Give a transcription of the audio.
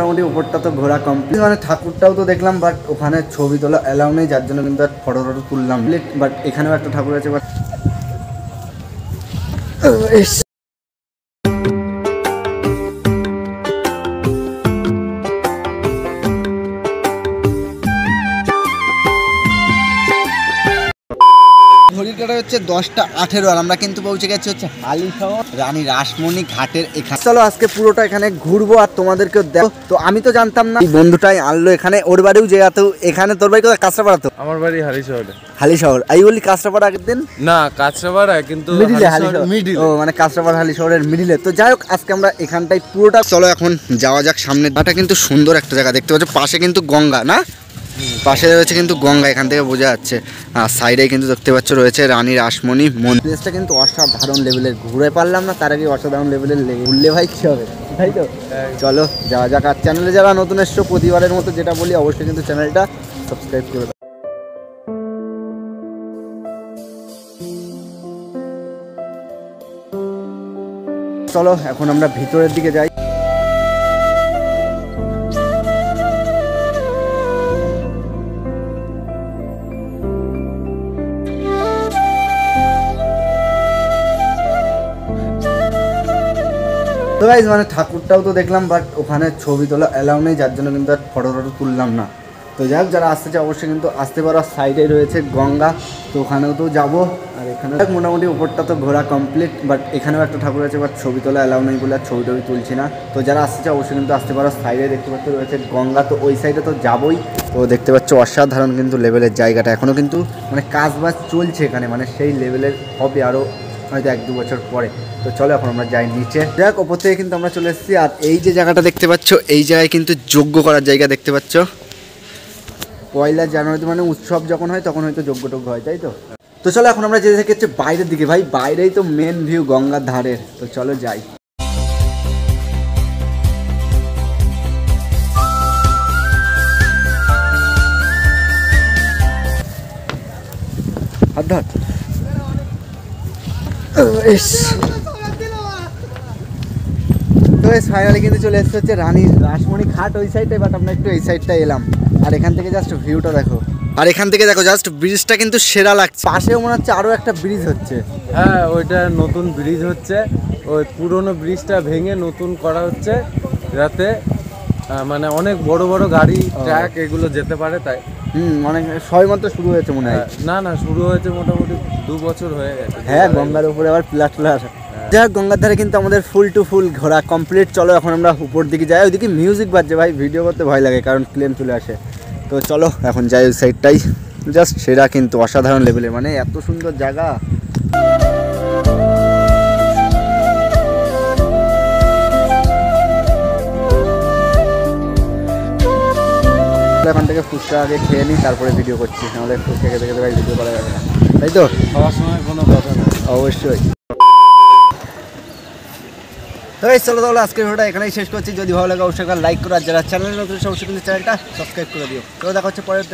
মোটামুটি উপরটা তো ঘোরা কমপ্লিট, মানে ঠাকুরটাও তো দেখলাম, বাট ওখানে ছবি তোলা অ্যালাউ নেই, যার জন্য কিন্তু ফটো টটো তুললাম। বাট এখানেও একটা ঠাকুর আছে, বাট ঘড়ির কাটা হচ্ছে 10টা 18 আর আমরা কিন্তু পৌঁছে গেছি হচ্ছে হালিশহর রানী রাসমণি ঘাটের এখানে। চলো আজকে পুরোটা এখানে ঘুরবো আর তোমাদেরকেও দেখো। তো আমি তো জানতাম না, বন্ধুটাই আনলো এখানে, ওর বাড়িও যে এত এখানে। তোর বাড়ি কোথায়? কাঁচরাপাড়া? তো আমার বাড়ি হালিশহরে। হালিশহর আই বলি কাঁচরাপাড়া আগের দিন না, কাঁচরাপাড়া কিন্তু মিডিল। ও মানে কাঁচরাপাড়া হালিশহরের মিডিলে। তো যাই হোক আজকে আমরা এখানটাই পুরোটা। চলো এখন যাওয়া যাক সামনে। এটা কিন্তু সুন্দর একটা জায়গা দেখতে পাচ্ছ, পাশে কিন্তু গঙ্গা, না পাশে রয়েছে কিন্তু গঙ্গা, এখান থেকে বোঝা যাচ্ছে। আর সাইডে কিন্তু দেখতে পাচ্ছ রয়েছে রানী রাসমণি মন্দিরটা, কিন্তু অসাধারণ লেভেলের। ঘুরে পারলাম না, তার আগে অসাধারণ লেভেলের ঘুরলে ভাই কি হবে, তাই তো? চলো যাওয়া যাক। আর চ্যানেলে যারা নতুন এসছো প্রতিবারের মতো যেটা বলি, অবশ্যই কিন্তু চ্যানেলটা সাবস্ক্রাইব করে দাও। চলো এখন আমরা ভিতরের দিকে যাই। তো গাইস মানে ঠাকুরটাও তো দেখলাম, বাট ওখানে ছবি তোলা অ্যালাউ নেই, যার জন্য কিন্তু ফটো টটো তুললাম না। তো যাই হোক যারা আসতে চায় অবশ্যই কিন্তু আসতে পারো। সাইডে রয়েছে গঙ্গা, তো ওখানেও তো যাবো। আর এখানে মোটামুটি উপরটা তো ঘোরা কমপ্লিট, বাট এখানেও একটা ঠাকুর আছে, বাট ছবি তোলা অ্যালাউ নেই বলে আর ছবি টবি তুলছি না। তো যারা আসতে চায় অবশ্যই কিন্তু আসতে পারো। সাইডে দেখতে পাচ্ছ রয়েছে গঙ্গা, তো ওই সাইডে তো যাবোই। তো দেখতে পাচ্ছ অসাধারণ কিন্তু লেভেলের জায়গাটা, এখনও কিন্তু মানে কাজ বাজ চলছে এখানে, মানে সেই লেভেলের হবে আরও হয়তো 1-2 বছর পরে। তো চলো এখন আমরা যাই নিচে। যাক ওপর থেকে কিন্তু আমরা চলে এসেছি। আর এই যে জায়গাটা দেখতে পাচ্ছ, এই জায়গায় কিন্তু যজ্ঞ করার জায়গা দেখতে পাচ্ছ। 1 জানুয়ারিতে মানে উৎসব যখন হয় তখন হয়তো যজ্ঞ টজ্ঞ হয়, তাই তো? তো চলো এখন আমরা যেতে থাকি হচ্ছে বাইরের দিকে। ভাই বাইরেই তো মেন ভিউ গঙ্গার ধারের। তো চলো যাই। হাত ধর। তো ফাইনালি কিন্তু চলে এসেছে হচ্ছে রানী রাসমণি ঘাট ওই সাইডে, বাট আমরা একটু এই সাইডটা এলাম। আর এখান থেকে জাস্ট ভিউটা দেখো, আর এখান থেকে দেখো জাস্ট ব্রিজটা কিন্তু সেরা লাগছে। পাশেও মনে হচ্ছে আরও একটা ব্রিজ হচ্ছে। হ্যাঁ ওইটা নতুন ব্রিজ হচ্ছে, ওই পুরনো ব্রিজটা ভেঙে নতুন করা হচ্ছে, যাতে মানে অনেক বড় বড় গাড়ি ট্রাক এগুলো যেতে পারে। তাই অনেক সবেমাত্র শুরু হয়েছে মনে হয়। না না শুরু হয়েছে মোটামুটি 2 বছর হয়ে গেছে। হ্যাঁ গঙ্গার উপরে আবার পিলার। যাই হোক গঙ্গার ধারে কিন্তু আমাদের ফুল টু ফুল ঘোরা কমপ্লিট। চলো এখন আমরা উপর দিকে যাই। ওইদিকে মিউজিক বাজছে ভাই, ভিডিও করতে ভয় লাগে কারণ ক্লেম চলে আসে। তো চলো এখন যাই ওই সাইডটাই। জাস্ট সেরা কিন্তু অসাধারণ লেভেলের, মানে এত সুন্দর জায়গা। এখান থেকে ফুচকা আগে খেয়ে নিই, তারপরে ভিডিও করছি, নাহলে ফুচকা খেতে খেতে ভাই ভিডিও করা যাবে না, তাই তো? খাওয়ার সময় কোনো কথা নেই। অবশ্যই। তো এই চলো তাহলে আজকের ভিডিওটা এখানেই শেষ করছি। যদি ভালো লাগে অবশ্যই লাইক করো, আর যারা চ্যানেলে নতুন অবশ্যই কিন্তু চ্যানেলটা সাবস্ক্রাইব করে দিও। তো দেখা হচ্ছে পরের।